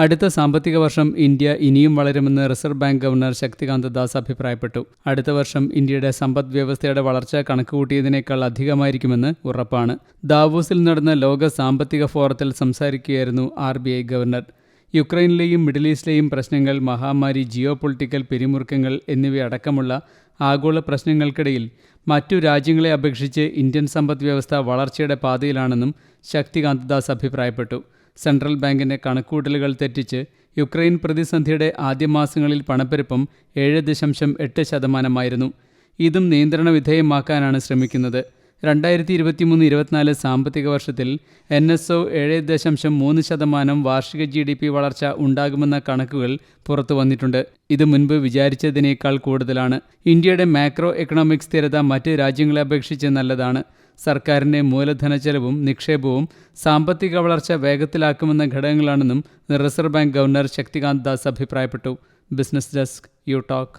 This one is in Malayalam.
അടുത്ത സാമ്പത്തിക വർഷം ഇന്ത്യ ഇനിയും വളരുമെന്ന് reserve bank governor Shaktikanta Das അഭിപ്രായപ്പെട്ടു. അടുത്ത വർഷം ഇന്ത്യയുടെ സമ്പദ് വ്യവസ്ഥയുടെ വളർച്ച കണക്കുകൂട്ടിയതിനേക്കാൾ അധികമായിരിക്കുമെന്ന് ഉറപ്പാണ്. ദാവോസിൽ നടന്ന ലോക സാമ്പത്തിക ഫോറത്തിൽ സംസാരിക്കുകയായിരുന്നു RBI ഗവർണർ. യുക്രൈനിലെയും മിഡിൽ ഈസ്റ്റിലെയും പ്രശ്നങ്ങൾ, മഹാമാരി, ജിയോ പൊളിറ്റിക്കൽ പിരിമുറുക്കങ്ങൾ എന്നിവയടക്കമുള്ള ആഗോള പ്രശ്നങ്ങൾക്കിടയിൽ മറ്റു രാജ്യങ്ങളെ അപേക്ഷിച്ച് ഇന്ത്യൻ സമ്പദ് വ്യവസ്ഥ വളർച്ചയുടെ പാതയിലാണെന്നും ശക്തികാന്ത ദാസ് അഭിപ്രായപ്പെട്ടു. സെൻട്രൽ ബാങ്കിൻ്റെ കണക്കുകൂട്ടലുകൾ തെറ്റിച്ച് യുക്രൈൻ പ്രതിസന്ധിയുടെ ആദ്യ മാസങ്ങളിൽ പണപ്പെരുപ്പം 7.8%. ഇതും നിയന്ത്രണ വിധേയമാക്കാനാണ് ശ്രമിക്കുന്നത്. 2023-24 സാമ്പത്തിക വർഷത്തിൽ NSO 7.3% വാർഷിക GDP വളർച്ച ഉണ്ടാകുമെന്ന കണക്കുകൾ പുറത്തു വന്നിട്ടുണ്ട്. ഇത് മുൻപ് വിചാരിച്ചതിനേക്കാൾ കൂടുതലാണ്. ഇന്ത്യയുടെ മാക്രോ എക്കണോമിക് സ്ഥിരത മറ്റ് രാജ്യങ്ങളെ അപേക്ഷിച്ച് നല്ലതാണ്. സർക്കാരിൻ്റെ മൂലധന ചെലവും നിക്ഷേപവും സാമ്പത്തിക വളർച്ച വേഗത്തിലാക്കുമെന്ന ഘടകങ്ങളാണെന്നും reserve bank governor Shaktikanta Das അഭിപ്രായപ്പെട്ടു. Business desk, you talk.